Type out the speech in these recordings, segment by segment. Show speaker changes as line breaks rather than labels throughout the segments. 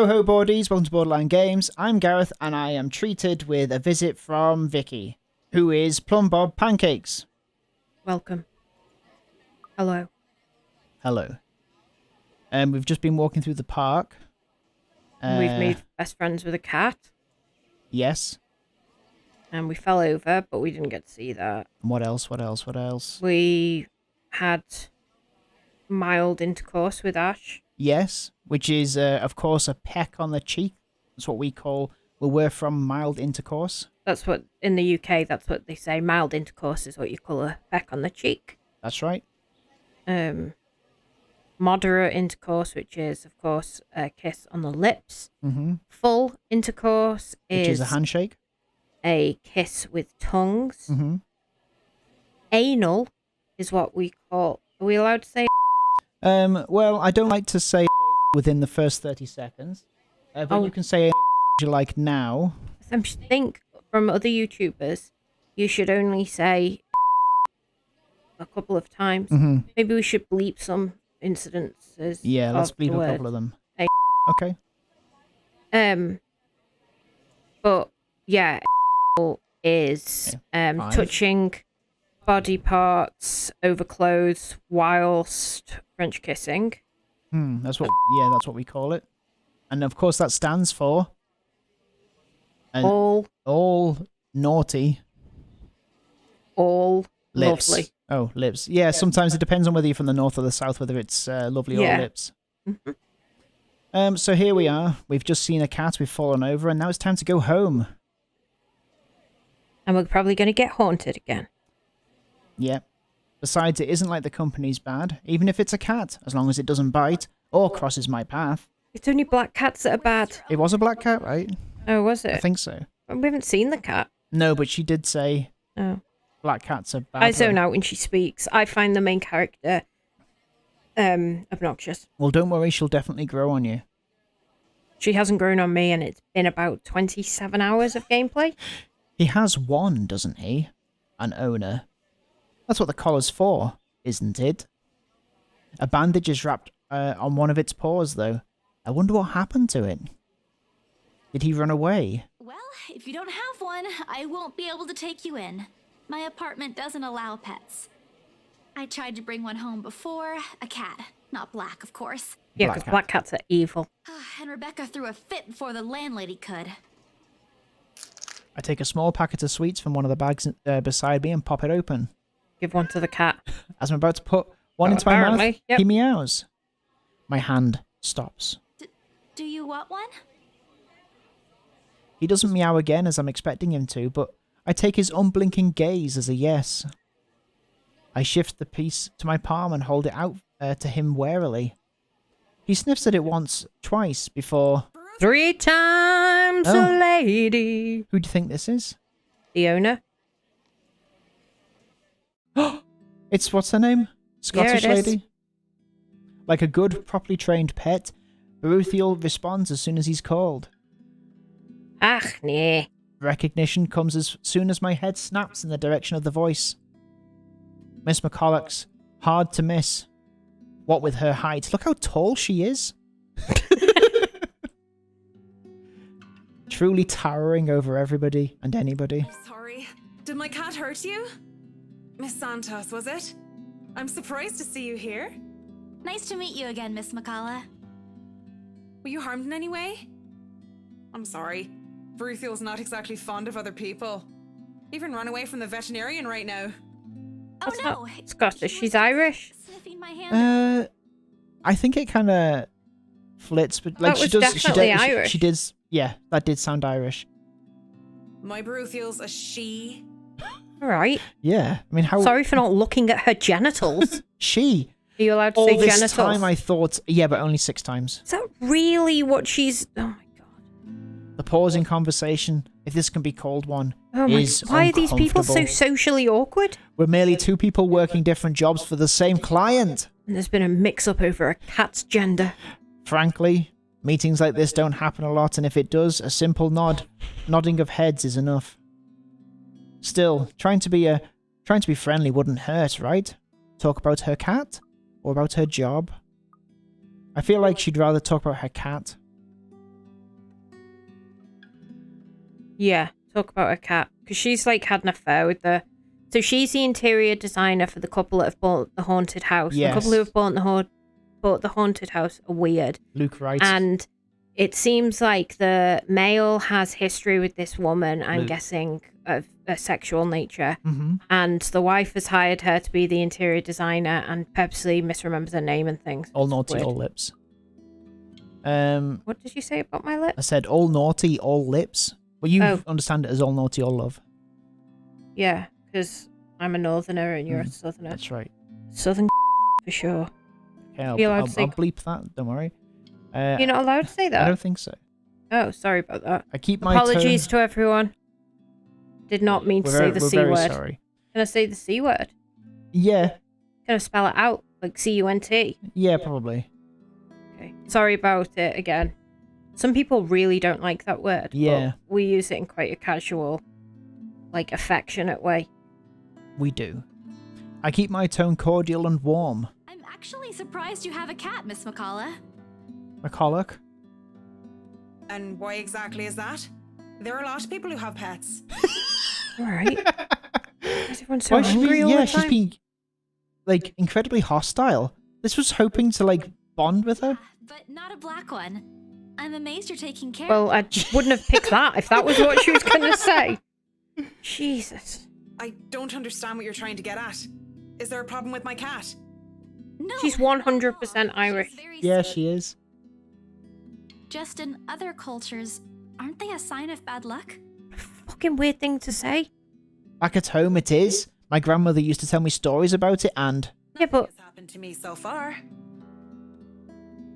Ho ho boardies, welcome to Borderline Games. I'm Gareth and I am treated with a visit from Vicky, who is Plum Bob Pancakes.
Welcome. Hello.
Hello. We've just been walking through the park.
We've made best friends with a cat.
Yes.
And we fell over, but we didn't get to see that.
What else? What else? What else?
We had mild intercourse with Ash.
Yes, which is, of course, a peck on the cheek. That's what we call, well, we're from mild intercourse.
That's what, in the UK, that's what they say. Mild intercourse is what you call a peck on the cheek.
That's right.
Moderate intercourse, which is, of course, a kiss on the lips.
Mm-hmm.
Full intercourse
Which is a handshake.
A kiss with tongues.
Mm-hmm.
Anal is what we call... Are we allowed to say...
Well, I don't like to say within the first 30 seconds, but you can say you like now.
I think from other YouTubers, you should only say a couple of times.
Mm-hmm.
Maybe we should bleep some incidences.
Yeah, let's
of
bleep
the
a
word.
couple of them. Okay.
But yeah, is
Five.
touching body parts over clothes whilst French kissing.
That's what. Yeah, that's what we call it. And of course, that stands for
All
naughty lips.
lovely.
Oh, lips. Yeah, sometimes it depends on whether you're from the north or the south, whether it's lovely or lips.
Mm-hmm.
So here we are. We've just seen a cat. We've fallen over, and now it's time to go home.
And we're probably going to get haunted again.
Yeah. Besides, it isn't like the company's bad, even if it's a cat, as long as it doesn't bite or crosses my path.
It's only black cats that are bad.
It was a black cat, right?
Oh, was it?
I think so.
We haven't seen the cat.
No, but she did say
Oh.
black cats are bad.
I zone out when she speaks. I find the main character obnoxious.
Well, don't worry, she'll definitely grow on you.
She hasn't grown on me, and it's been about 27 hours of gameplay.
He has one, doesn't he? An owner. That's what the collar's for, isn't it? A bandage is wrapped on one of its paws, though. I wonder what happened to it. Did he run away?
Well, if you don't have one, I won't be able to take you in. My apartment doesn't allow pets. I tried to bring one home before, a cat. Not black, of course.
Yeah,
Black
because
cat.
black cats are evil.
And Rebecca threw a fit before the landlady could.
I take a small packet of sweets from one of the bags beside me and pop it open.
Give one to the cat.
As I'm about to put one
Oh,
into my mouth,
apparently, yep.
he meows. My hand stops.
Do you want one?
He doesn't meow again as I'm expecting him to, but I take his unblinking gaze as a yes. I shift the piece to my palm and hold it out to him warily. He sniffs at it once, twice, before...
3 times
Oh.
a lady.
Who do you think this is?
The owner.
It's, what's her name? Scottish
it is.
lady? Like a good, properly trained pet, Baruthiel responds as soon as he's called.
Ach, nee.
Recognition comes as soon as my head snaps in the direction of the voice. Miss McCulloch's hard to miss. What with her height. Look how tall she is. Truly towering over everybody and anybody.
Sorry. Did my cat hurt you? Miss Santos, was it? I'm surprised to see you here.
Nice to meet you again, Miss McCullough.
Were you harmed in any way? I'm sorry. Baruthiel's not exactly fond of other people. Even run away from the veterinarian right now.
Oh
That's
no!
not Scottish. She's Irish.
Sniffing my hand.
I think it kind of flits, but like
That
she
was
does.
definitely
She
Irish.
did. Yeah, that did sound Irish.
My Baruthiel's a she.
All right.
Yeah, I mean, how
Sorry for not looking at her genitals.
she?
Are you allowed to
All
say
this
genitals?
time, I thought, yeah, but only 6 times.
Is that really what she's... Oh, my God.
The pause in conversation, if this can be called one,
Oh my
is
God. Why are these people so
uncomfortable.
socially awkward?
We're merely 2 people working different jobs for the same client.
And there's been a mix-up over a cat's gender.
Frankly, meetings like this don't happen a lot, and if it does, a simple nodding of heads is enough. Still, trying to be friendly wouldn't hurt, right? Talk about her cat? Or about her job? I feel like she'd rather talk about her cat.
Yeah, talk about her cat. Because she's like had an affair with the... So she's the interior designer for the couple that have bought the haunted house.
Yes.
The couple who have bought the haunted house are weird.
Luke Wright.
And it seems like the male has history with this woman, I'm
Luke.
guessing, of a sexual nature.
Mm-hmm.
And the wife has hired her to be the interior designer and purposely misremembers her name and things.
All naughty,
Weird.
all lips.
What did you say about my
I
lips?
said all naughty, all lips. Well, you
Oh.
understand it as all naughty, all love.
Yeah, because I'm a northerner and you're a southerner.
That's right.
Southern for sure.
Okay, I'll,
You're allowed
I'll,
to say-
I'll bleep that. Don't worry.
You're not allowed to say
I
that?
don't think so.
Oh, sorry about that.
I keep my
Apologies
tone...
to everyone. Did not mean to
We're
say
very-
the
we're
C
very
word.
sorry.
Can I say the C word?
Yeah,
Can I spell it out? Like C-U-N-T?
yeah, probably.
Okay. Sorry about it again. Some people really don't like that word. but
Yeah.
we use it in quite a casual, like, affectionate way.
We do. I keep my tone cordial and warm.
I'm actually surprised you have a cat, Miss McCullough.
McCulloch.
And why exactly is that? There are a lot of people who have pets.
Alright. Why is everyone so
Why she
angry
be,
all
yeah,
the
she's
time?
been like incredibly hostile. This was hoping to like bond with her.
But not a black one. I'm amazed you're taking care
Well, I wouldn't have picked that if that was what she was going to say. Jesus.
I don't understand what you're trying to get at. Is there a problem with my cat?
No.
She's 100% Irish.
She's very
Yeah,
sweet.
she is.
Just in other cultures, aren't they a sign of bad luck?
Fucking weird thing to say.
Back at home, it is. My grandmother used to tell me stories about it, and
Yeah, but
Nothing has happened to me so far.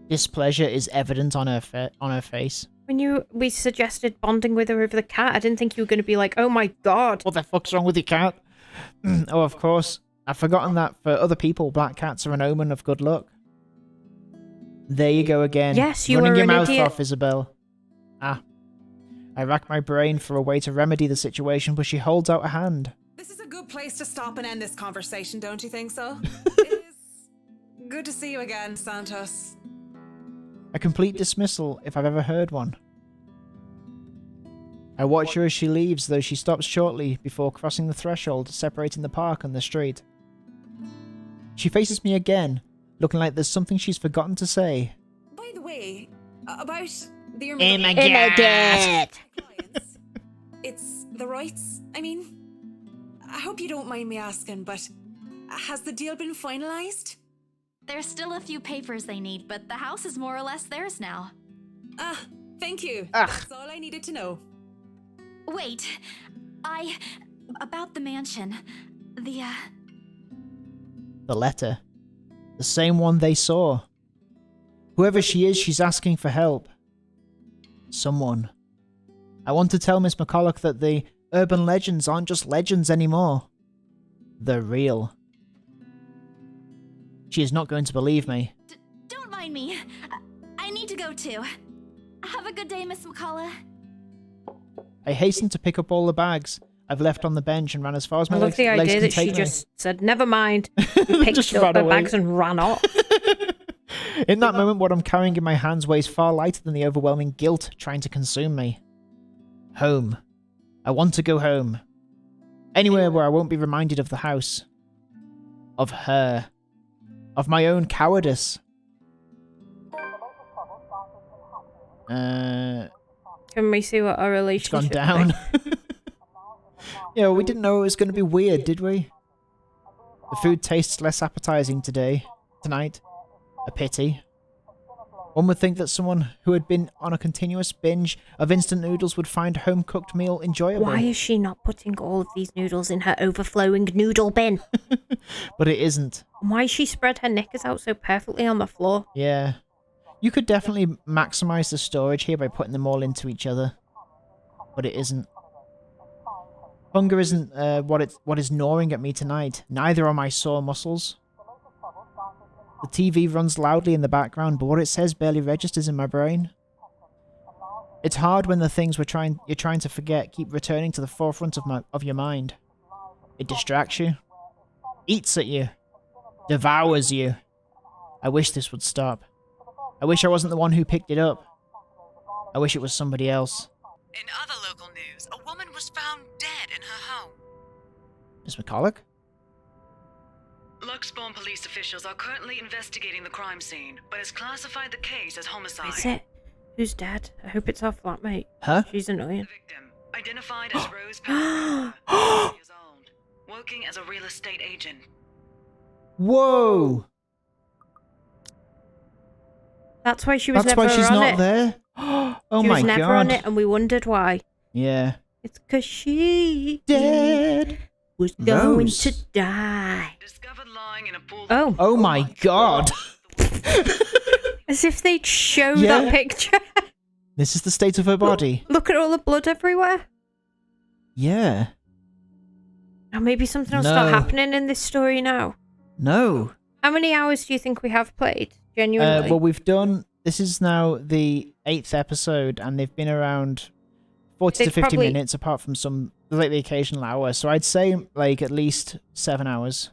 displeasure is evident on her face.
when we suggested bonding with her over the cat, I didn't think you were going to be like, oh my god.
What the fuck's wrong with your cat? Oh, of course. I've forgotten that for other people, black cats are an omen of good luck. There you go again.
Yes, you
Running
were
your
an
mouth
idiot.
off, Isabel. Ah. I rack my brain for a way to remedy the situation, but she holds out a hand.
This is a good place to stop and end this conversation, don't you think so? It is good to see you again, Santos.
A complete dismissal, if I've ever heard one. I watch her as she leaves, though she stops shortly before crossing the threshold, separating the park and the street. She faces me again, looking like there's something she's forgotten to say.
By the way, about the
Immigrant!
clients, it's the rights. I mean, I hope you don't mind me asking, but has the deal been finalized?
There's still a few papers they need, but the house is more or less theirs now.
Ah, thank you.
Ugh.
That's all I needed to know.
Wait, about the mansion. The
letter. The same one they saw. Whoever she is, she's asking for help. Someone. I want to tell Miss McCulloch that the urban legends aren't just legends anymore. They're real. She is not going to believe me.
Don't mind me. I need to go too. Have a good day, Miss McCullough.
I hastened to pick up all the bags I've left on the bench and ran as far as my
I love
legs,
the
legs
idea
can
that she
take me.
just said, never mind. Picked
Just
up
ran
the
away.
bags and ran off.
In that moment, what I'm carrying in my hands weighs far lighter than the overwhelming guilt trying to consume me. Home. I want to go home. Anywhere where I won't be reminded of the house. Of her. Of my own cowardice.
Can we see what our
It's gone
relationship
down. Yeah, we didn't know it was going to be weird, did we? The food tastes less appetizing tonight. A pity. One would think that someone who had been on a continuous binge of instant noodles would find a home-cooked meal enjoyable.
Why is she not putting all of these noodles in her overflowing noodle bin?
But it isn't.
And why she spread her knickers out so perfectly on the floor?
Yeah. You could definitely maximize the storage here by putting them all into each other. But it isn't. Hunger isn't what is gnawing at me tonight. Neither are my sore muscles. The TV runs loudly in the background, but what it says barely registers in my brain. It's hard when the things you're trying to forget keep returning to the forefront of your mind. It distracts you, eats at you, devours you. I wish this would stop. I wish I wasn't the one who picked it up. I wish it was somebody else.
In other local news, a was found dead in her home.
Miss McCulloch?
Luxbourne police officials are currently investigating the crime scene, but has classified the case as homicide.
Is it? Who's dead? I hope it's our flatmate.
Huh?
She's
The
annoying.
victim, identified as Rose Pepper, 30 years old, working as a real estate agent.
Whoa!
That's why she was
That's
never
why she's
on
not
it.
there? Oh
She
my
was never on
god.
it, and we wondered why.
Yeah.
It's because she
Dead.
was going
Rose.
to die.
Discovered lying in a pool.
Oh,
Oh my god.
as if they'd show
Yeah.
that picture.
This is the state of her body.
Look at all the blood everywhere.
Yeah.
Now maybe something will
No.
start happening in this story now.
No.
How many hours do you think we have played? Genuinely.
Well, we've done. This is now the 8th episode, and they've been around 40 to
They've
50
probably-
minutes, apart from some, like the occasional hour. So I'd say, like, at least 7 hours.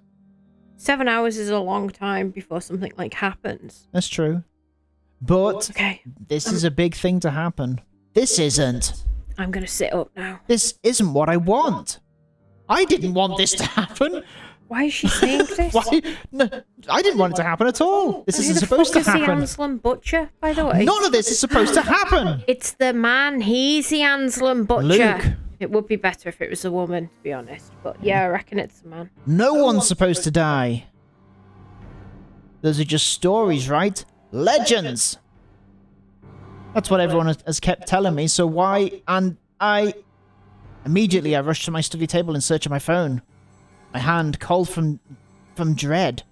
7 hours is a long time before something like happens.
That's true. But
Okay,
this is a big thing to happen. This isn't.
I'm gonna sit up now.
This isn't what I want. I didn't want this to happen.
Why is she saying this?
Why? No, I didn't want it to happen at all. This
Who
isn't
the
supposed
fuck
to
is the
happen.
Anselm Butcher, by the way?
None of this is supposed to happen.
It's the man. He's the Anselm Butcher.
Luke.
It would be better if it was a woman, to be honest. But yeah, I reckon it's a man.
No one's supposed to die. Those are just stories, right? Legends. That's what everyone has kept telling me, so why? And Immediately, I rushed to my study table in search of my phone. My hand, cold from dread,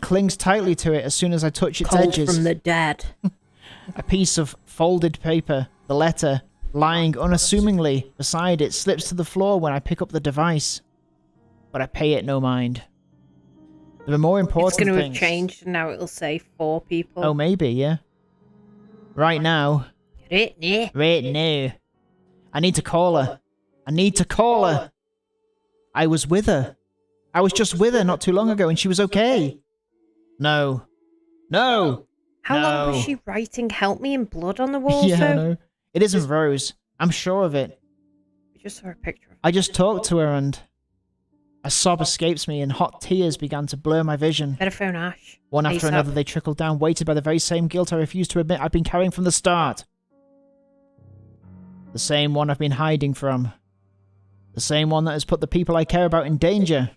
clings tightly to it as soon as I touch its
Cold
edges.
from the dead.
A piece of folded paper, the letter, lying unassumingly beside it, slips to the floor when I pick up the device. But I pay it no mind. There are more important
It's going to have
things.
changed, and now it'll say 4 people.
Oh, maybe, yeah. Right now.
Right now.
Right now. I need to call her. I need to call her. I was with her. I was just with her not too long ago and she was okay. No. No.
How long was
No.
she writing "Help me" in blood on the walls?
Yeah,
though?
no. It isn't Rose. I'm sure of it.
We just saw a picture of
I just talked to her and a sob escapes me and hot tears began to blur my vision.
Better phone Ash.
One after
ASAP.
another they trickled down, weighted by the very same guilt I refused to admit I've been carrying from the start. The same one I've been hiding from. The same one that has put the people I care about in danger.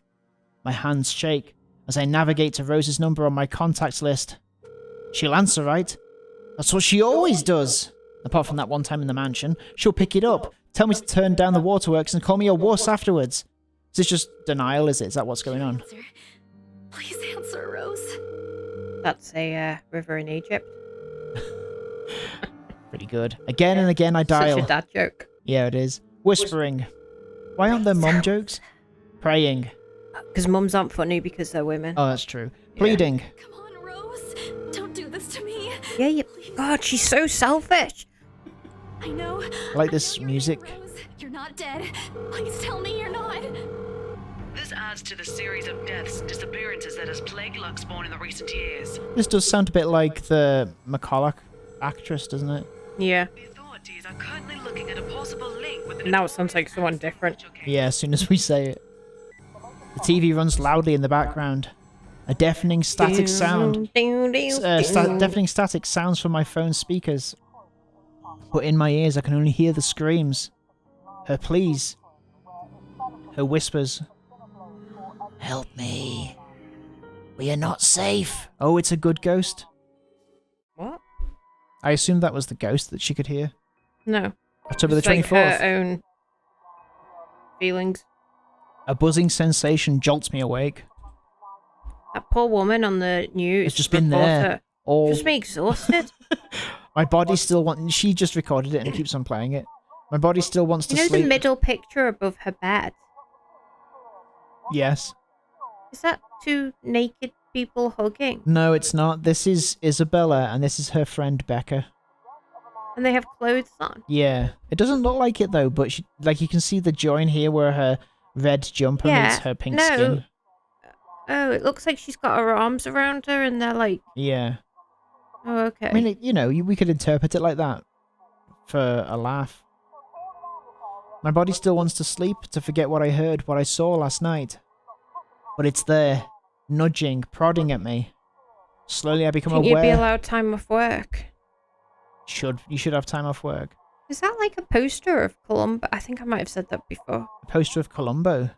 My hands shake as I navigate to Rose's number on my contacts list. She'll answer, right? That's what she always does. Apart from that one time in the mansion, she'll pick it up, tell me to turn down the waterworks and call me a wuss afterwards. Is this just denial, is it? Is that what's going on?
Answer. Please answer, Rose.
That's a river in Egypt.
Pretty good. Again and again I dial.
Such a dad joke.
Yeah, it is. Whispering. Why aren't there mum jokes? Praying.
Because mums aren't funny because they're women.
Oh, that's true. Pleading.
Come on, Rose. Don't do this to me.
Yeah, you.
Please.
God, she's so selfish.
I know.
I like
I
this
know you're
music.
dead, Rose. You're not dead. Please tell me you're not.
This adds to the series of deaths and disappearances that has plagued Luxbourne in the recent years.
This does sound a bit like the McCulloch actress, doesn't it?
Yeah.
The authorities are currently looking at a possible link with the
Now it sounds like someone different.
Yeah, as soon as we say it. The TV runs loudly in the background. A deafening static sound. Deafening static sounds from my phone's speakers. But in my ears I can only hear the screams. Her pleas. Her whispers. Help me. We are not safe. Oh, it's a good ghost.
What?
I assumed that was the ghost that she could hear.
No.
October the
It's like
24th.
her own feelings.
A buzzing sensation jolts me awake.
That poor woman on the news.
It's just been there.
reporter,
All
Just me exhausted.
my body still wants. She just recorded it and keeps on playing it. My body still wants to
You know
sleep.
the middle picture above her bed?
Yes.
Is that 2 naked people hugging?
No, it's not. This is Isabella, and this is her friend Becca.
And they have clothes on?
Yeah, it doesn't look like it though, but she, like you can see the join here where her red jumper meets her pink
no.
skin.
Oh, it looks like she's got her arms around her and they're like,
Yeah,
oh, okay.
I mean, we could interpret it like that for a laugh. My body still wants to sleep, to forget what I heard, what I saw last night. But it's there, nudging, prodding at me. Slowly I become
Shouldn't you be
aware.
allowed time off work?
You should have time off work.
Is that like a poster of Columbo? I think I might have said that before.
A poster of Columbo.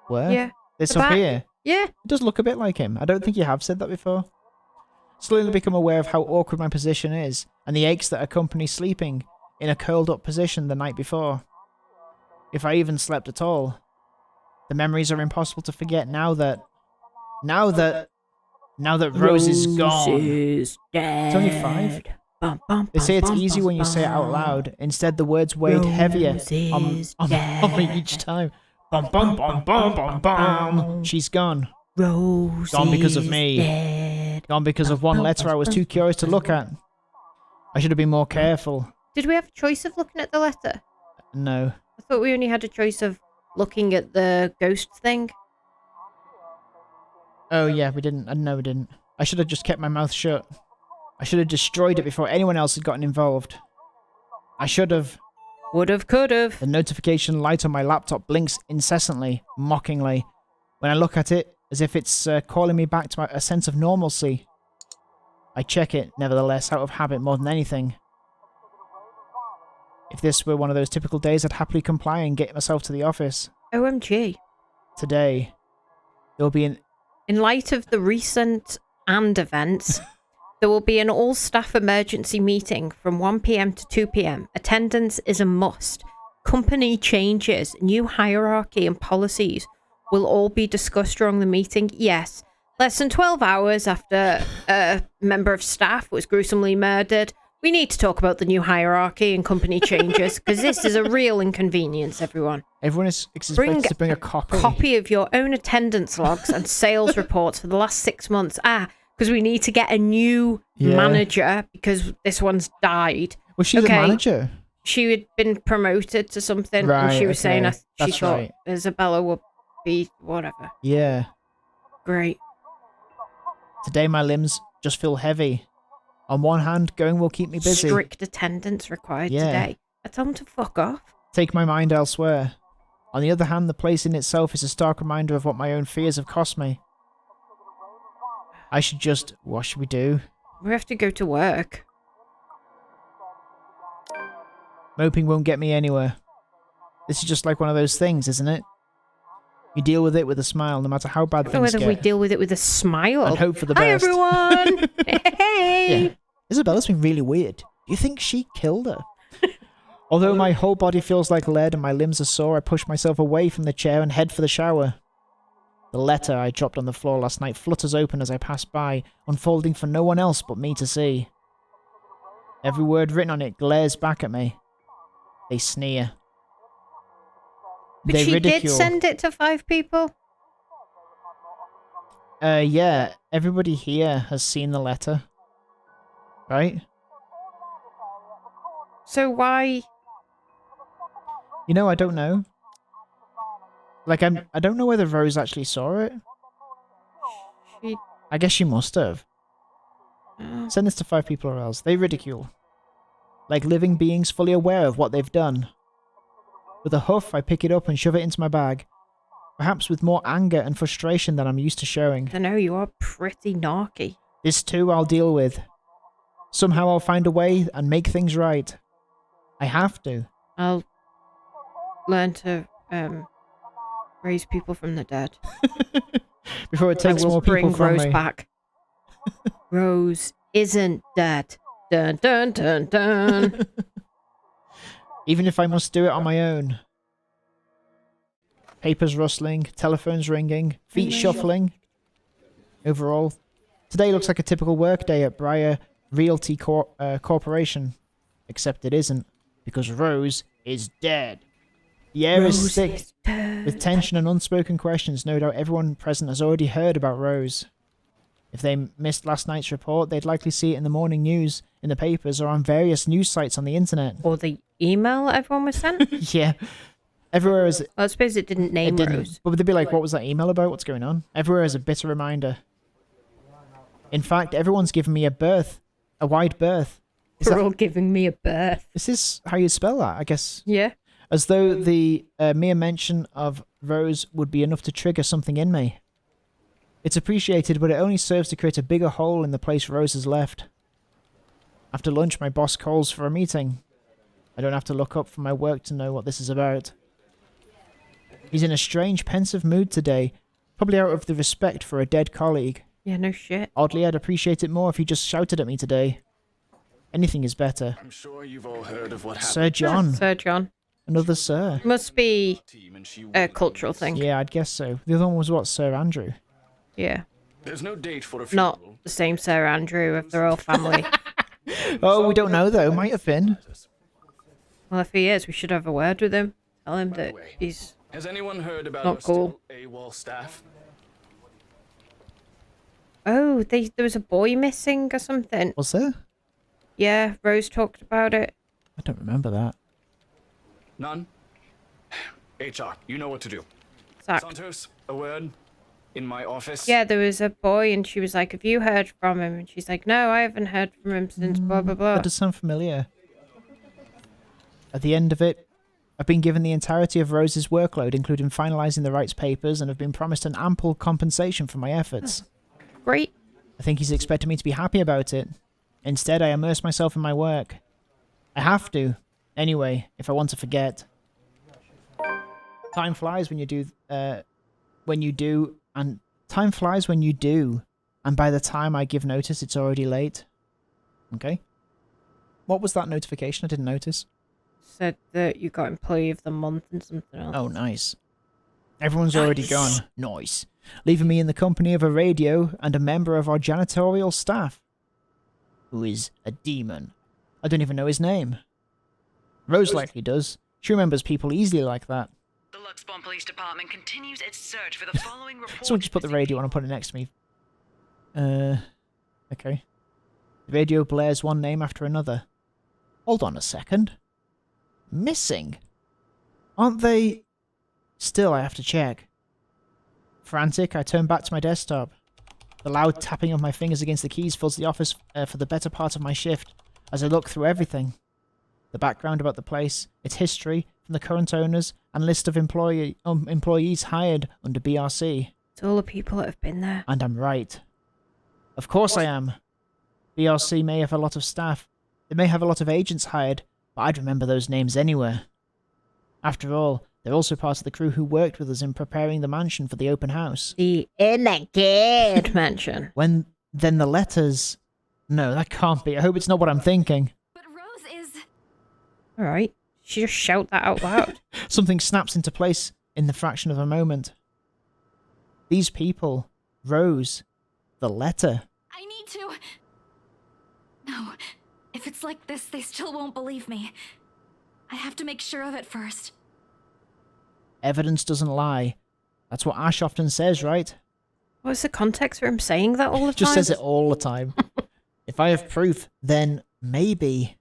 Where?
Yeah.
This
the
up
back.
here.
Yeah.
It does look a bit like him. I don't think you have said that before. Slowly become aware of how awkward my position is, and the aches that accompany sleeping in a curled up position the night before. If I even slept at all. The memories are impossible to forget now that Rose is gone.
Is dead.
It's only 5.
Bum, bum,
They say it's
bum,
easy
bum,
when you say it out
bum.
loud. Instead, the words weighed heavier on me each time. Bum, bum, bum, bum, bum, bum. She's gone.
Rose
Gone because of
is
me.
dead.
Gone because of one letter I was too curious to look at. I should have been more careful.
Did we have a choice of looking at the letter?
No.
I thought we only had a choice of looking at the ghost thing.
Oh, yeah, we didn't. No, we didn't. I should have just kept my mouth shut. I should have destroyed it before anyone else had gotten involved. I should have.
Would've, could've.
The notification light on my laptop blinks incessantly, mockingly, when I look at it, as if it's calling me back to a sense of normalcy. I check it, nevertheless, out of habit more than anything. If this were one of those typical days, I'd happily comply and get myself to the office.
OMG.
Today, there will be an...
In light of the recent and events, there will be an all-staff emergency meeting from 1 p.m. to 2 p.m. Attendance is a must. Company changes, new hierarchy and policies will all be discussed during the meeting. Yes, less than 12 hours after a member of staff was gruesomely murdered, we need to talk about the new hierarchy and company changes, because this is a real inconvenience, everyone.
Everyone is expected to bring a copy.
Copy of your own attendance logs and sales reports for the last 6 months. Because we need to get a new manager because this one's died.
Well, she's a manager.
She had been promoted to something, and she was saying she
That's
thought
right.
Isabella would be whatever.
Yeah.
Great.
Today my limbs just feel heavy. On one hand, going will keep me busy.
Strict attendance required
Yeah.
today. I told him to fuck off.
Take my mind elsewhere. On the other hand, the place in itself is a stark reminder of what my own fears have cost me. I should just... What should we do?
We have to go to work.
Moping won't get me anywhere. This is just like one of those things, isn't it? You deal with it with a smile, no matter how bad
I don't know
things
whether
get.
we deal with it with a smile.
And hope for the
Hi,
best.
everyone. Hey.
Yeah. Isabella's been really weird. Do you think she killed her? Although my whole body feels like lead and my limbs are sore, I push myself away from the chair and head for the shower. The letter I dropped on the floor last night flutters open as I pass by, unfolding for no one else but me to see. Every word written on it glares back at me. They sneer.
But
They
she
ridicule.
did send it to 5 people.
Yeah, everybody here has seen the letter. Right?
So why?
You know, I don't know. Like, I don't know whether Rose actually saw it.
She,
I guess she must have. Send this to 5 people or else. They ridicule. Like living beings fully aware of what they've done. With a huff, I pick it up and shove it into my bag. Perhaps with more anger and frustration than I'm used to showing.
I don't know, you are pretty narky.
This too I'll deal with. Somehow I'll find a way and make things right. I have to.
I'll learn to raise people from the dead.
Before it takes
I will
more
bring
people from
Rose
me.
back. Rose isn't dead. Dun dun dun dun.
Even if I must do it on my own. Papers rustling, telephones ringing, feet shuffling. Overall, today looks like a typical workday at Briar Realty Corporation. Except it isn't, because Rose is dead. The air is
Rose
thick
is dead.
with tension and unspoken questions. No doubt everyone present has already heard about Rose. If they missed last night's report, they'd likely see it in the morning news, in the papers, or on various news sites on the internet.
Or the email everyone was sent?
Yeah. Everywhere is...
Well, I suppose it didn't name
It didn't.
Rose.
But they'd be like, what was that email about? What's going on? Everywhere is a bitter reminder. In fact, everyone's given me a berth. A wide berth.
They're all giving me a birth.
Is this how you spell that? I guess.
Yeah.
As though the mere mention of Rose would be enough to trigger something in me. It's appreciated, but it only serves to create a bigger hole in the place Rose has left. After lunch, my boss calls for a meeting. I don't have to look up from my work to know what this is about. He's in a strange, pensive mood today, probably out of the respect for a dead colleague.
Yeah, no shit.
Oddly, I'd appreciate it more if he just shouted at me today. Anything is better.
I'm sure you've all heard of what happened.
Sir John.
Sir John.
Another Sir.
Must be
Team and she
a
won.
cultural thing.
Yeah, I'd guess so. The other one was what, Sir Andrew?
Yeah.
There's no date for a funeral.
Not the same Sir Andrew of the royal family.
Oh, we don't know though. Might have been.
Well, if he is, we should have a word with him. Tell him that he's...
Has anyone heard about
Not
our
cool.
still AWOL staff?
Oh, there was a boy missing or something.
Was there?
Yeah, Rose talked about it.
I don't remember that.
None? HR, you know what to do.
Sacked.
Santos, a word? In my office?
Yeah, there was a boy and she was like, have you heard from him? And she's like, no, I haven't heard from him since blah, blah, blah.
That does sound familiar. At the end of it, I've been given the entirety of Rose's workload, including finalising the rights papers, and have been promised an ample compensation for my efforts.
Great.
I think he's expecting me to be happy about it. Instead, I immerse myself in my work. I have to, anyway, if I want to forget. Time flies when you do, and time flies when you do, and by the time I give notice, it's already late. Okay. What was that notification? I didn't notice.
Said that you got employee of the month and something else.
Oh, nice. Everyone's already gone. Nice. Leaving me in the company of a radio and a member of our janitorial staff. Who is a demon. I don't even know his name. Rose likely does. She remembers people easily like that.
The Luxbourne Police Department continues its search for the following report.
Someone just put the radio on and put it next to me. Okay. The radio blares one name after another. Hold on a second. Missing? Aren't they... Still, I have to check. Frantic, I turn back to my desktop. The loud tapping of my fingers against the keys fills the office for the better part of my shift, as I look through everything. The background about the place, its history, from the current owners, and list of employees hired under BRC.
It's all the people that have been there.
And I'm right. Of course I am. BRC may have a lot of staff. They may have a lot of agents hired, but I'd remember those names anywhere. After all, they're also part of the crew who worked with us in preparing the mansion for the open house.
The Innegate Mansion.
Then the letters... No, that can't be. I hope it's not what I'm thinking.
But Rose is...
Alright. She just shout that out loud.
Something snaps into place in the fraction of a moment. These people, Rose, the letter.
I need to... No. If it's like this, they still won't believe me. I have to make sure of it first.
Evidence doesn't lie. That's what Ash often says, right?
What's the context for him saying that all the time?
Just says it all the time. If I have proof, then maybe...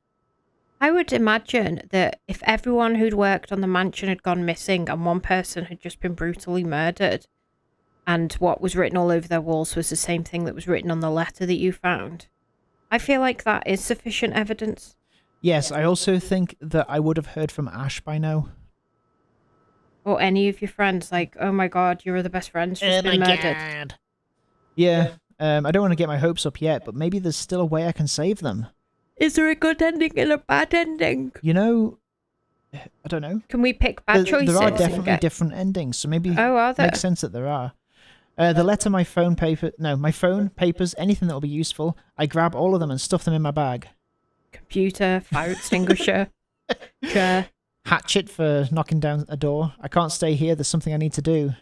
I would imagine that if everyone who'd worked on the mansion had gone missing and one person had just been brutally murdered, and what was written all over their walls was the same thing that was written on the letter that you found, I feel like that is sufficient evidence.
Yes, I also think that I would have heard from Ash by now.
Or any of your friends, like, oh my god, your other best friend's just been murdered.
God. Yeah, I don't want to get my hopes up yet, but maybe there's still a way I can save them.
Is there a good ending and a bad ending?
You know, I don't know.
Can we pick bad choices?
There are
and
definitely
get-
different endings, so maybe
Oh, are there?
makes sense that there are. The letter, my phone, papers, anything that will be useful, I grab all of them and stuff them in my bag.
Computer, fire extinguisher, chair.
Hatchet for knocking down a door. I can't stay here, there's something I need to do.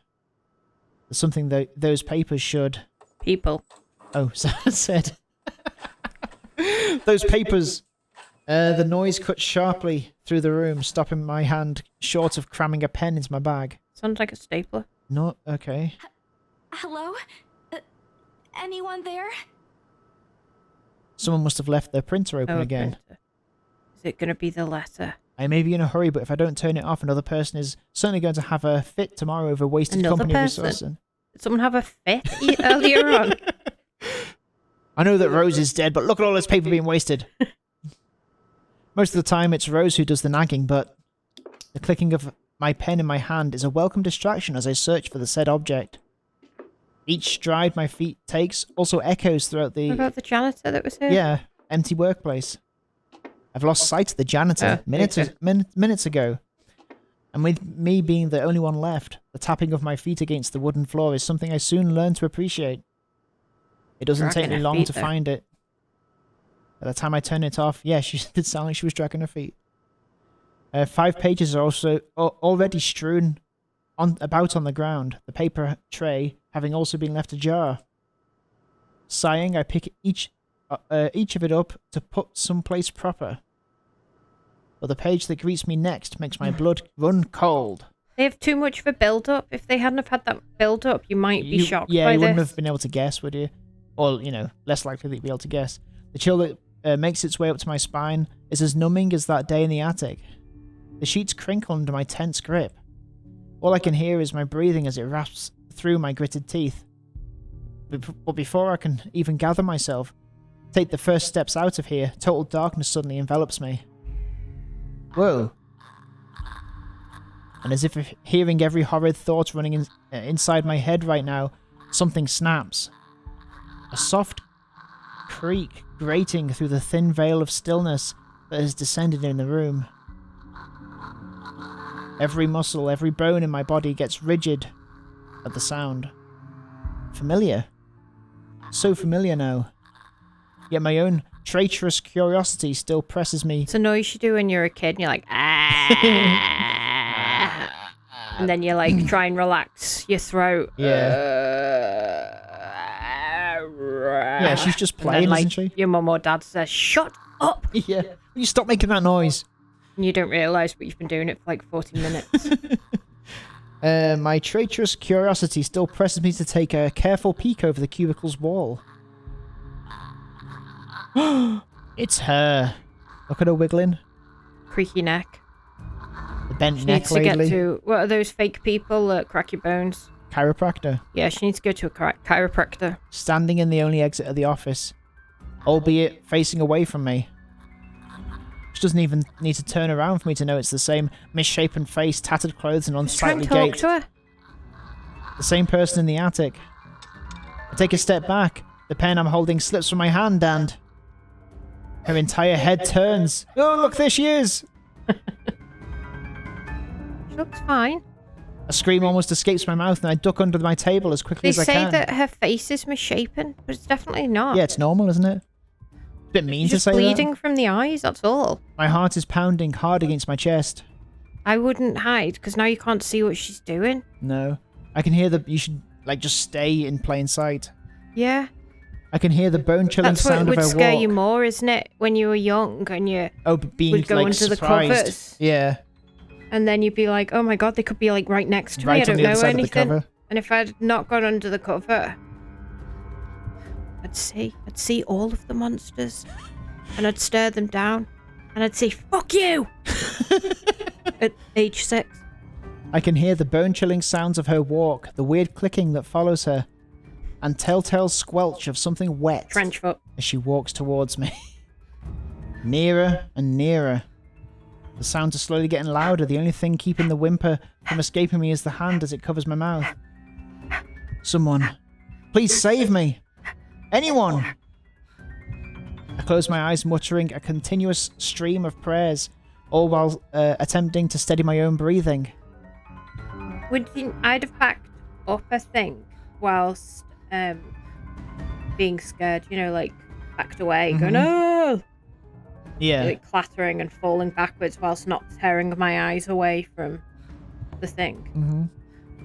There's something that those papers should...
People.
Oh, so I said... Those papers... the noise cut sharply through the room, stopping my hand short of cramming a pen into my bag.
Sounds like a stapler.
No, okay.
Hello? Anyone there?
Someone must have left their printer open
Oh, a
again.
printer. Is it going to be the letter?
I may be in a hurry, but if I don't turn it off, another person is certainly going to have a fit tomorrow over wasted
Another
company
person?
resources.
Did someone have a fit earlier on?
I know that Rose is dead, but look at all this paper being wasted. Most of the time, it's Rose who does the nagging, but The clicking of my pen in my hand is a welcome distraction as I search for the said object. Each stride my feet takes also echoes throughout the...
What about the janitor that was here?
Yeah, empty workplace. I've lost sight of the janitor minutes ago. And with me being the only one left, the tapping of my feet against the wooden floor is something I soon learned to appreciate. It doesn't take me
Dragging her
long
feet,
to
though.
find it. By the time I turn it off, yeah, she did sound like she was dragging her feet. 5 pages are also already strewn about on the ground, the paper tray having also been left ajar. Sighing, I pick each of it up to put someplace proper. But the page that greets me next makes my blood run cold.
They have too much of a build-up. If they hadn't have had that build-up, you might be shocked
Yeah,
by
you wouldn't
this.
have been able to guess, would you? Or, less likely that you'd be able to guess. The chill that makes its way up to my spine is as numbing as that day in the attic. The sheets crinkle under my tense grip. All I can hear is my breathing as it rasps through my gritted teeth. But before I can even gather myself, take the first steps out of here, total darkness suddenly envelops me. Whoa. And as if hearing every horrid thought running inside my head right now, something snaps. A soft creak grating through the thin veil of stillness that has descended in the room. Every muscle, every bone in my body gets rigid at the sound. Familiar. So familiar now. Yet my own traitorous curiosity still presses me.
It's a noise you do when you're a kid and you're like, ah. And then you like try and relax your throat.
Yeah, she's just
And
playing,
then, like,
isn't she?
your mum or dad says, shut up.
Yeah. Will you stop making that noise?
And you don't realise, but you've been doing it for like 40 minutes.
My traitorous curiosity still presses me to take a careful peek over the cubicle's wall. It's her. Look at her wiggling.
Creaky neck.
The bent
She
neck
needs to get
lady.
to, what are those fake people that crack your bones?
Chiropractor.
Yeah, she needs to go to a chiropractor.
Standing in the only exit of the office, albeit facing away from me. She doesn't even need to turn around for me to know it's the same misshapen face, tattered clothes, and
Try and
unsightly
talk
gait.
to her.
The same person in the attic. I take a step back. The pen I'm holding slips from my hand and... her entire head turns. Oh, look, there she is!
She looks fine.
A scream almost escapes my mouth and I duck under my table as quickly
They
as I
say
can.
that her face is misshapen, but it's definitely not.
Yeah, it's normal, isn't it? A bit mean
She's
to
just
say
bleeding
that.
from the eyes, that's all.
My heart is pounding hard against my chest.
I wouldn't hide, because now you can't see what she's doing.
No. I can hear you should, just stay in plain sight.
Yeah.
I can hear the bone-chilling
That's what
sound of
would
her
scare
walk.
you more, isn't it? When you were young and you
Oh, but being,
would go into the
surprised.
covers.
Yeah.
And then you'd be like, oh my god, they could be like right next to me. I
Right on
don't
the
know
other side of the
anything.
cover.
And if I'd not gone under the cover, I'd see all of the monsters. And I'd stare them down. And I'd say, fuck you! At age 6.
I can hear the bone-chilling sounds of her walk, the weird clicking that follows her, and telltale squelch of something wet
Trench foot.
as she walks towards me. Nearer and nearer. The sounds are slowly getting louder. The only thing keeping the whimper from escaping me is the hand as it covers my mouth. Someone. Please save me. Anyone. I close my eyes, muttering a continuous stream of prayers, all while attempting to steady my own breathing.
I'd have backed up, I think, whilst being scared, backed away, going, oh!
Yeah.
Like clattering and falling backwards whilst not tearing my eyes away from the thing.
Mm-hmm.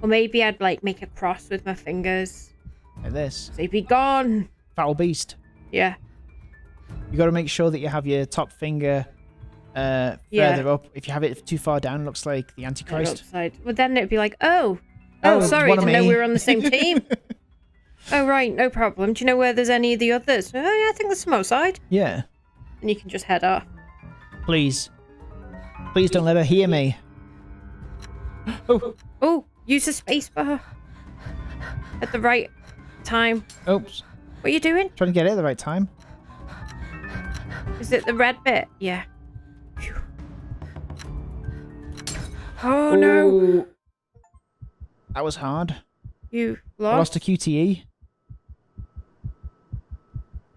Or maybe I'd make a cross with my fingers.
Like this.
Say, be gone!
Foul beast.
Yeah.
You got to make sure that you have your top finger further up. If you have it too far down, it looks like the Antichrist.
Upside. Well, then it'd be like, oh,
Oh,
sorry,
one of
didn't know
me.
we were on the same team. Oh, right, no problem. Do you know where there's any of the others? Oh, yeah, I think there's some outside.
Yeah.
And you can just head off.
Please. Please don't let her hear me. Oh.
Oh, use the space bar at the right time.
Oops.
What are you doing?
Trying to get it at the right time.
Is it the red bit? Yeah. Phew. Oh no!
That was hard.
You
I
lost.
lost a QTE.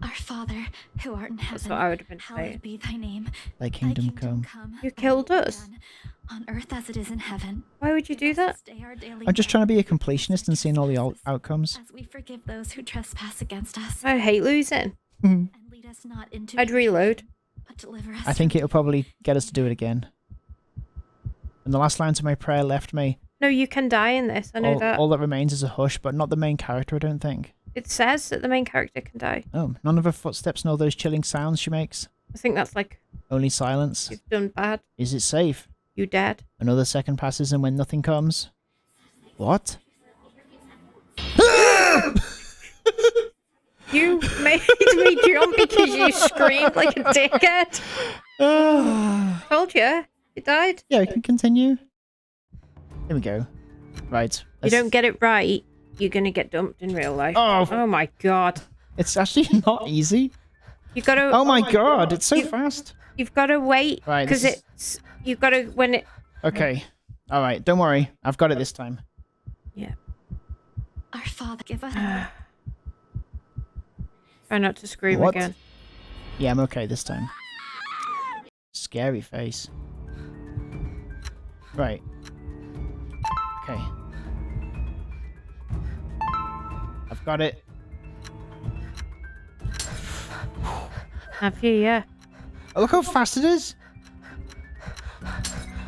Our Father, who art in heaven,
That's what I would have been
hallowed
saying.
be thy name.
Thy
Thy
kingdom
kingdom
come.
You
thy
killed
will be
us.
done, on earth as it is in heaven.
Why would you do
Give us
that?
this day our daily
I'm just
bread,
trying to be a
and forgive us
completionist
our
and seeing all the
trespasses,
outcomes.
as we forgive those who trespass against us.
I hate losing.
And lead us not into
I'd reload.
temptation, but deliver us
I think
from
it'll probably get us to do it again. And the last lines of my prayer left me.
No, you can die in this. I know that.
All that remains is a hush, but not the main character, I don't think.
It says that the main character can die.
Oh, none of her footsteps nor those chilling sounds she makes.
I think that's like,
Only silence.
you've done bad.
Is it safe?
You dead.
Another second passes and when nothing comes. What?
You made me jump because you screamed like a dickhead. Told you. You died.
Yeah, we can continue. Here we go. Right.
You
let's-
don't get it right, you're going to get dumped in real life.
Oh.
Oh my god.
It's actually not easy.
You got to...
Oh my god, it's so
You-
fast.
You've got to wait.
Right,
Because
this is-
it's... You've got to... When it...
Okay. Alright, don't worry. I've got it this time.
Yeah.
Our Father, give us.
Try not to scream
What?
again.
Yeah, I'm okay this time. Scary face. Right. Okay. I've got it.
Have you? Yeah.
Oh, look how fast it is.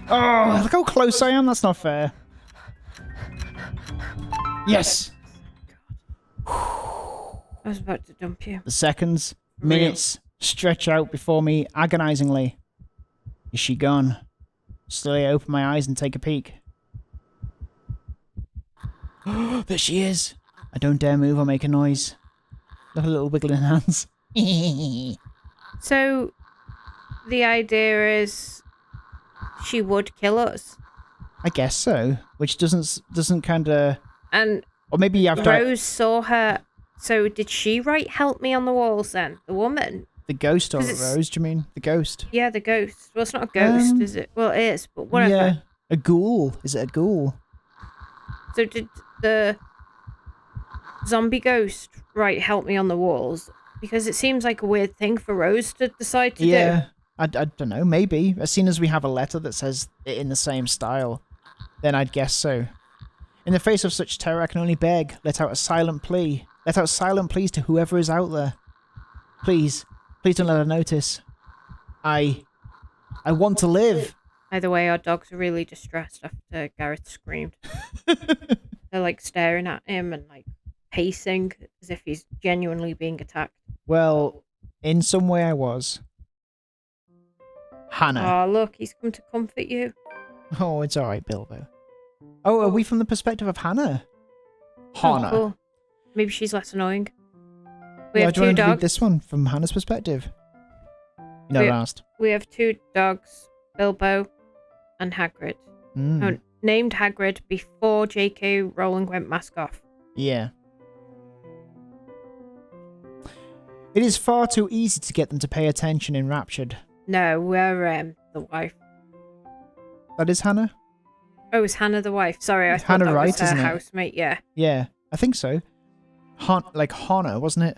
Oh, look how close I am. That's not fair. Yes.
I was about to dump you.
The seconds,
Real.
minutes stretch out before me agonizingly. Is she gone? Slowly I open my eyes and take a peek. There she is. I don't dare move or make a noise. Look at her little wiggling hands.
So, the idea is she would kill us.
I guess so. Which doesn't kind of...
And
Or maybe you have to...
Rose saw her. So, did she write help me on the walls then? The woman?
The ghost or
'Cause it's-
Rose, do you mean? The ghost.
Yeah, the ghost. Well, it's not a ghost, is it? Well, it is, but whatever.
Yeah. A ghoul. Is it a ghoul?
So, did the zombie ghost write help me on the walls? Because it seems like a weird thing for Rose to decide to do.
Yeah. I don't know. Maybe. As soon as we have a letter that says it in the same style, then I'd guess so. In the face of such terror, I can only beg. Let out a silent plea. Let out silent pleas to whoever is out there. Please. Please don't let her notice. I want to live.
Either way, our dogs are really distressed after Gareth screamed. They're like staring at him and like pacing as if he's genuinely being attacked.
Well, in some way I was. Hannah.
Oh, look, he's come to comfort you.
Oh, it's alright, Bilbo. Oh, are we from the perspective of Hannah?
Oh,
Hannah.
cool. Maybe she's less annoying. We
Yeah,
have
do you
two
want to read
dogs.
this one from Hannah's perspective? You know,
We-
last.
We have two dogs, Bilbo and Hagrid.
Mm.
Oh, named Hagrid before J.K. Rowling went mask off.
Yeah. It is far too easy to get them to pay attention enraptured.
No, we're the wife.
That is Hannah?
Oh, is Hannah the wife? Sorry, I
It's
thought
Hannah
that
Wright,
was her
isn't it?
housemate. Yeah.
Yeah, I think so. Like Hannah, wasn't it?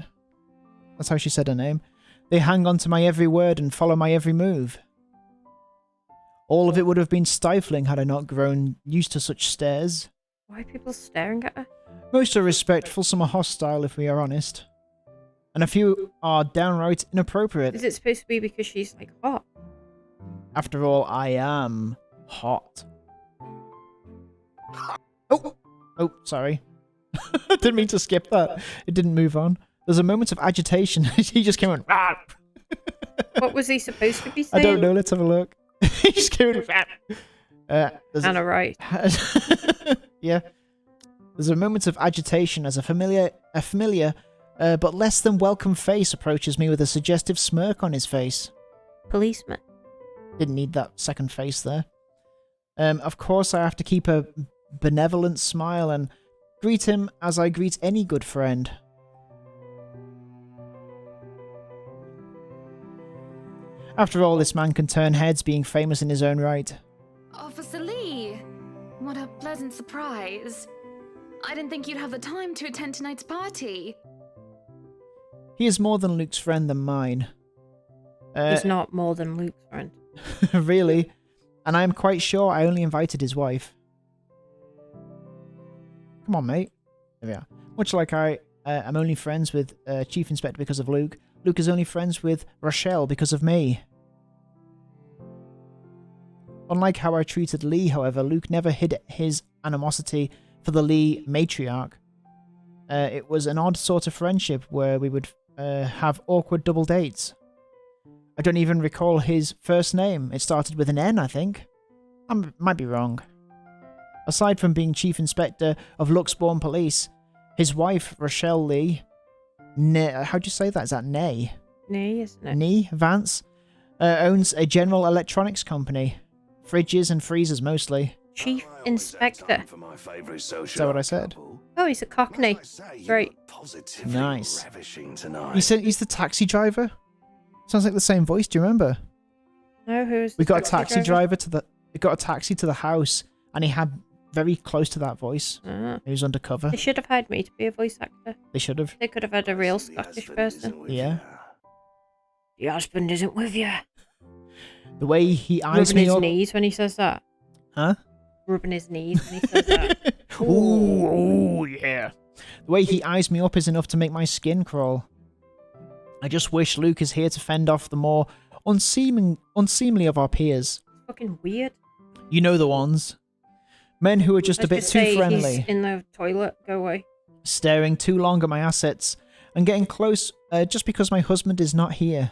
That's how she said her name. They hang on to my every word and follow my every move. All of it would have been stifling had I not grown used to such stares.
Why are people staring at her?
Most are respectful, some are hostile if we are honest. And a few are downright inappropriate.
Is it supposed to be because she's like hot?
After all, I am hot. Oh, sorry. I didn't mean to skip that. It didn't move on. There's a moment of agitation. He just came on.
What was he supposed to be
I
saying?
don't know. Let's have a look. He just came in. There's
Hannah Wright.
yeah. There's a moment of agitation as a familiar, but less than welcome face approaches me with a suggestive smirk on his face.
Policeman.
Didn't need that second face there. Of course, I have to keep a benevolent smile and greet him as I greet any good friend. After all, this man can turn heads being famous in his own right.
Officer Lee,
Hey! What a pleasant surprise. I didn't think you'd have the time to attend tonight's party.
He is more than Luke's friend than mine.
He's not more than Luke's friend.
Really? And I am quite sure I only invited his wife. Come on, mate. There we are. Much like I am only friends with Chief Inspector because of Luke, Luke is only friends with Rochelle because of me. Unlike how I treated Lee, however, Luke never hid his animosity for the Lee matriarch. It was an odd sort of friendship where we would have awkward double dates. I don't even recall his first name. It started with an N, I think. I might be wrong. Aside from being Chief Inspector of Luxbourne Police, his wife, Rochelle Lee... how'd you say that? Is that Nay?
Nee, isn't it?
Nee Vance owns a general electronics company. Fridges and freezers mostly.
Chief Inspector.
Is that what I said?
Oh, he's a Cockney. Great.
Nice. He's the taxi driver? Sounds like the same voice, do you remember?
No, who's
We got a taxi driver to the... We got a taxi to the house, and he had very close to that voice.
Ah.
He was undercover.
They should have hired me to be a voice actor.
They should have.
They could have had a real Scottish person.
Yeah.
The husband isn't with you.
The way he eyes
Rubbing
me
his
up...
knees when he says that.
Huh?
Rubbing his knees when he says that.
Ooh, yeah. The way he eyes me up is enough to make my skin crawl. I just wish Luke is here to fend off the more unseemly of our peers.
Fucking weird.
You know the ones. Men who are just a bit too friendly.
He's in the toilet. Go away.
Staring too long at my assets and getting close just because my husband is not here.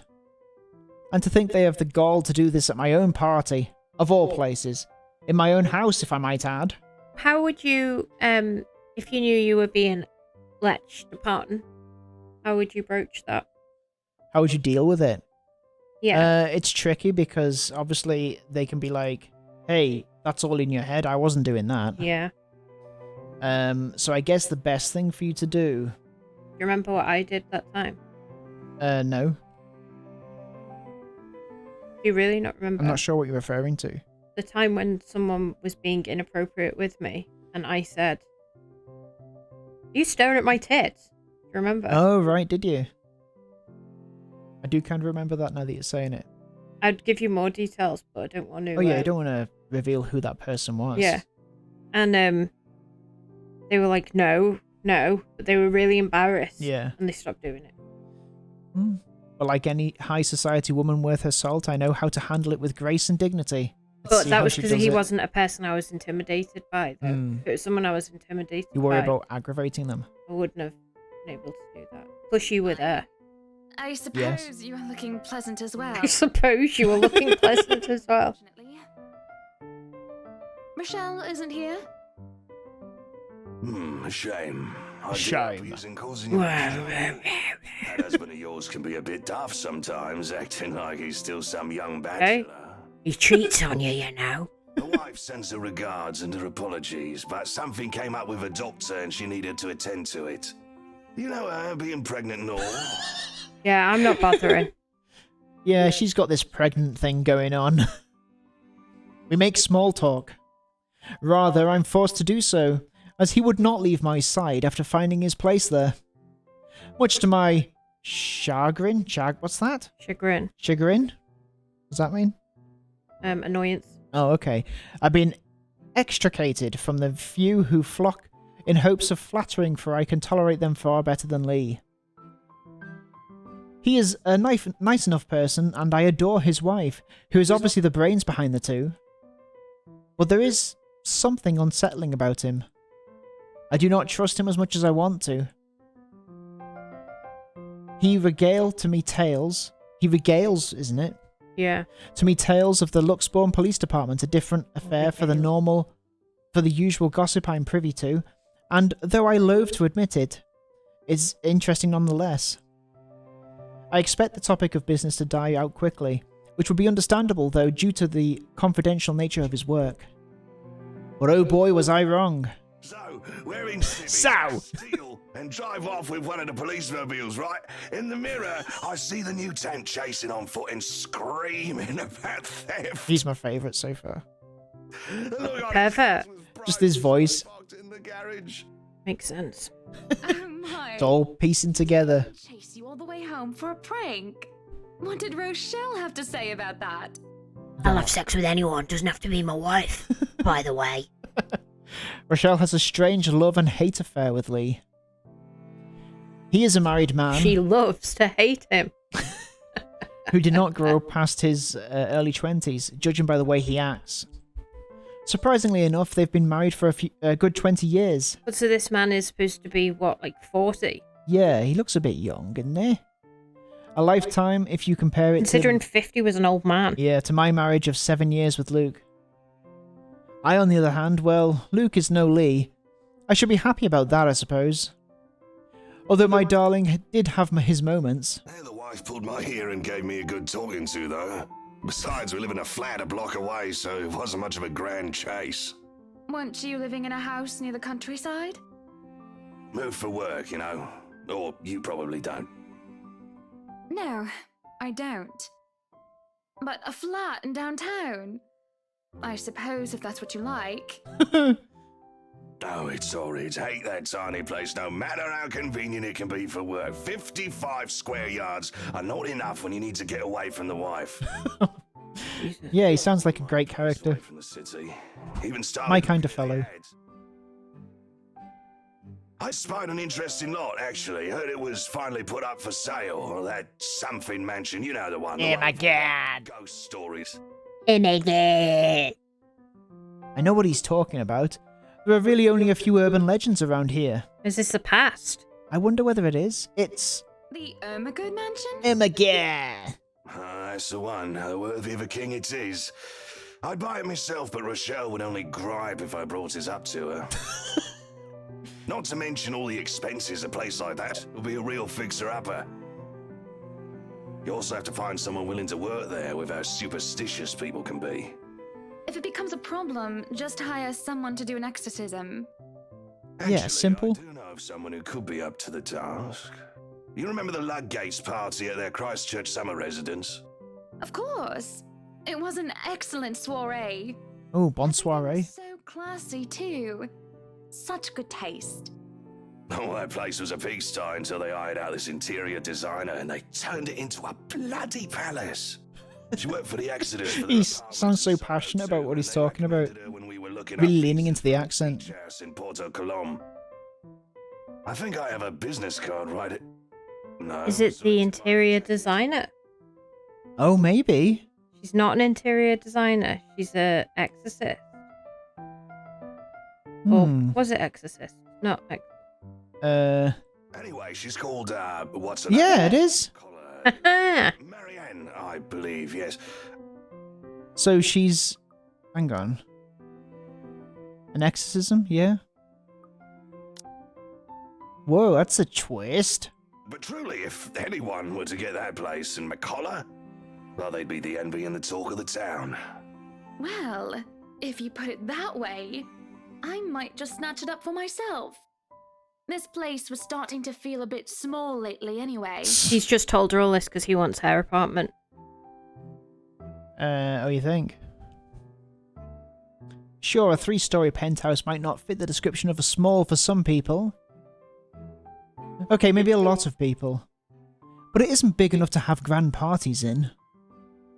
And to think they have the gall to do this at my own party, of all places. In my own house, if I might add.
How would you, if you knew you were being leched upon, how would you broach that?
How would you deal with it?
Yeah.
It's tricky because obviously they can be like, hey, that's all in your head. I wasn't doing that.
Yeah.
So I guess the best thing for you to do...
You remember what I did that time?
No.
Do you really not remember?
I'm not sure what you're referring to.
The time when someone was being inappropriate with me, and I said, "Are you staring at my tits?" Do you remember?
Oh, right, did you? I do kind of remember that now that you're saying it.
I'd give you more details, but I don't want to.
Oh yeah, I don't want to reveal who that person was.
Yeah. And they were like, no, but they were really embarrassed.
Yeah.
And they stopped doing it.
But like any high society woman worth her salt, I know how to handle it with grace and dignity. Let's
But
see
that
how
was
she
because
does
he
it.
wasn't a person I was intimidated by, though.
Mm.
If it was someone I was intimidated
You worry
by,
about aggravating them.
I wouldn't have been able to do that. Plus, you were there.
I suppose you are looking pleasant as well.
I suppose you were looking pleasant as well.
Fortunately. Rochelle isn't here.
A shame. I
Shame.
He's causing you that husband of yours can be a bit daft sometimes, acting like he's still some young
Hey.
bachelor.
He cheats on you, you know.
The wife sends her regards and her apologies, but something came up with a doctor and she needed to attend to it. You know her being pregnant and all.
Yeah, I'm not bothering.
Yeah, she's got this pregnant thing going on. We make small talk. Rather, I'm forced to do so, as he would not leave my side after finding his place there. Much to my chagrin? What's that?
Chagrin.
Chagrin? Does that mean?
Annoyance.
Oh, okay. I've been extricated from the few who flock in hopes of flattering, for I can tolerate them far better than Lee. He is a nice enough person, and I adore his wife, who is obviously the brains behind the two. But there is something unsettling about him. I do not trust him as much as I want to. He regales, isn't it?
Yeah.
To me, tales of the Luxbourne Police Department, a different affair for the usual gossip I'm privy to, and though I loathe to admit it, is interesting nonetheless. I expect the topic of business to die out quickly, which would be understandable though due to the confidential nature of his work. But oh boy, was I wrong.
So, we're in Civic, steal, and drive off with one of the police mobiles, right? In the mirror, I see the new tent chasing on foot and screaming about theft.
He's my favourite so far.
Look, I
Pervert.
Just his voice.
parked in the garage.
Makes sense.
Oh my.
It's all piecing together.
Chase you all the way home for a prank. What did Rochelle have to say about that?
I'll have sex with anyone. Doesn't have to be my wife, by the way.
Rochelle has a strange love and hate affair with Lee. He is a married man
She loves to hate him.
who did not grow past his early 20s, judging by the way he acts. Surprisingly enough, they've been married for a good 20 years.
But so this man is supposed to be, what, like 40?
Yeah, he looks a bit young, doesn't he? A lifetime if you compare it
Considering
to...
50 was an old man.
Yeah, to my marriage of 7 years with Luke. I, on the other hand, well, Luke is no Lee. I should be happy about that, I suppose. Although my darling did have his moments.
Hey, the wife pulled my ear and gave me a good talking to, though. Besides, we live in a flat a block away, so it wasn't much of a grand chase.
Weren't you living in a house near the countryside?
Moved for work, you know. Or you probably don't.
No, I don't. But a flat in downtown? I suppose if that's what you like.
Oh, it's horrid. Hate that tiny place, no matter how convenient it can be for work. 55 square yards are not enough when you need to get away from the wife.
Yeah, he sounds like a great character.
Away from the city. Even started
My kind of
looking at
fellow.
ads. I spied an interesting lot, actually. Heard it was finally put up for sale. That something mansion, you know the one.
Oh my god.
Ghost stories.
I know what he's talking about. There are really only a few urban legends around here.
Is this the past?
I wonder whether it is. It's...
The Ermagood mansion?
Oh my god.
That's the one. Worthy of a king it is. I'd buy it myself, but Rochelle would only gripe if I brought it up to her. Not to mention all the expenses a place like that. It'll be a real fixer-upper. You also have to find someone willing to work there with how superstitious people can be.
If it becomes a problem, just hire someone to do an exorcism.
Yeah, simple.
I do know of someone who could be up to the task. You remember the Ludgates party at their Christchurch summer residence?
Of course. It was an excellent soiree.
Oh, bon
Everything
soiree.
was so classy too. Such good taste.
Oh, that place was a pigsty until they hired out this interior designer and they turned it into a bloody palace. She worked for the Exodus. For
He sounds so passionate about what he's talking about. Really leaning into the accent.
In Porto Colom. I think I have a business card right. No.
Is it the interior designer?
Oh, maybe.
She's not an interior designer. She's a exorcist. Or was it exorcist? Not
Anyway, she's called what's her
Yeah,
name?
it is.
Marianne, I believe. Yes.
So she's... Hang on. An exorcism? Yeah. Whoa, that's a twist.
But truly, if anyone were to get that place in McCullough, well, they'd be the envy and the talk of the town.
Well, if you put it that way, I might just snatch it up for myself. This place was starting to feel a bit small lately anyway.
He's just told her all this because he wants her apartment.
Oh, you think? Sure, a 3-story penthouse might not fit the description of a small for some people. Okay, maybe a lot of people. But it isn't big enough to have grand parties in.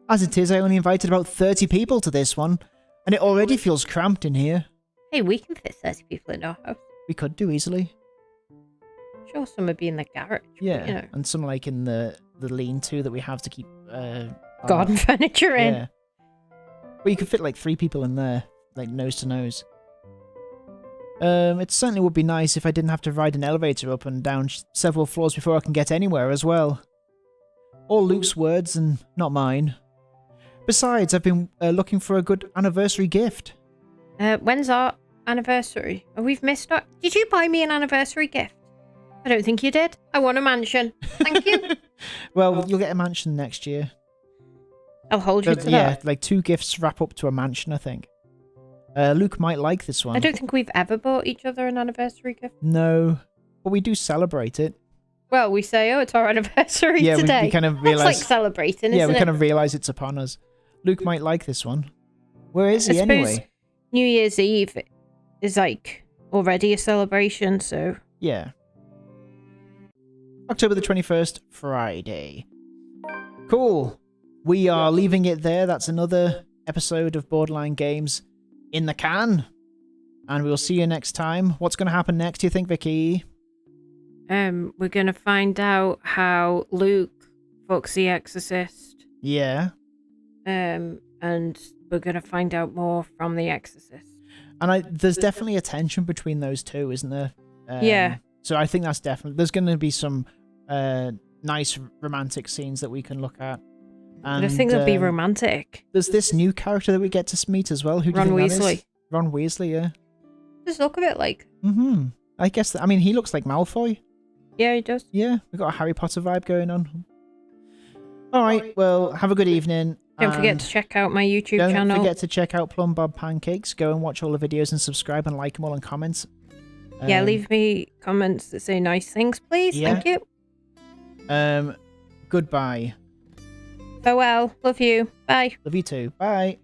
As it is, I only invited about 30 people to this one, and it already feels cramped in here.
Hey, we can fit 30 people in our house.
We could do easily.
Sure, some would be in the garage. but,
Yeah,
you know,
and some like in the lean-to that we have to keep...
garden furniture in.
Yeah. Well, you could fit like 3 people in there, like nose to nose. It certainly would be nice if I didn't have to ride an elevator up and down several floors before I can get anywhere as well. All Luke's words and not mine. Besides, I've been looking for a good anniversary gift.
When's our anniversary? Oh, we've missed out. Did you buy me an anniversary gift? I don't think you did. I want a mansion. Thank you.
Well, you'll get a mansion next year.
I'll hold you to
Yeah,
that.
like 2 gifts wrap up to a mansion, I think. Luke might like this one.
I don't think we've ever bought each other an anniversary gift.
No, but we do celebrate it.
Well, we say, oh, it's our anniversary
Yeah,
today.
we kind of
That's
realise...
like celebrating,
Yeah,
isn't
we
it?
kind of realise it's upon us. Luke might like this one. Where is he
I suppose
anyway?
New Year's Eve is like already a celebration, so
Yeah. October the 21st, Friday. Cool. We are leaving it there. That's another episode of Borderline Games in the can. And we'll see you next time. What's going to happen next, do you think, Vicky?
we're gonna find out how Luke fucks the Exorcist.
Yeah.
And we're gonna find out more from the Exorcist.
And there's definitely a tension between those two, isn't there?
Yeah.
So I think that's definitely... There's going to be some nice romantic scenes that we can look at. And
I think they'll be romantic.
There's this new character that we get to meet as well. Who do
Ron
you think that
Weasley.
is? Ron Weasley, yeah.
Just look a bit like.
I guess... I mean, he looks like Malfoy.
Yeah, he does.
Yeah, we've got a Harry Potter vibe going on. All right, well, have a good evening.
Don't forget
and
to check out my YouTube
don't
channel.
forget to check out Plum Bob Pancakes. Go and watch all the videos and subscribe and like them all and comment.
Yeah, leave me comments that say nice things, please.
yeah.
Thank you.
Goodbye.
Farewell. Love you. Bye.
Love you too. Bye.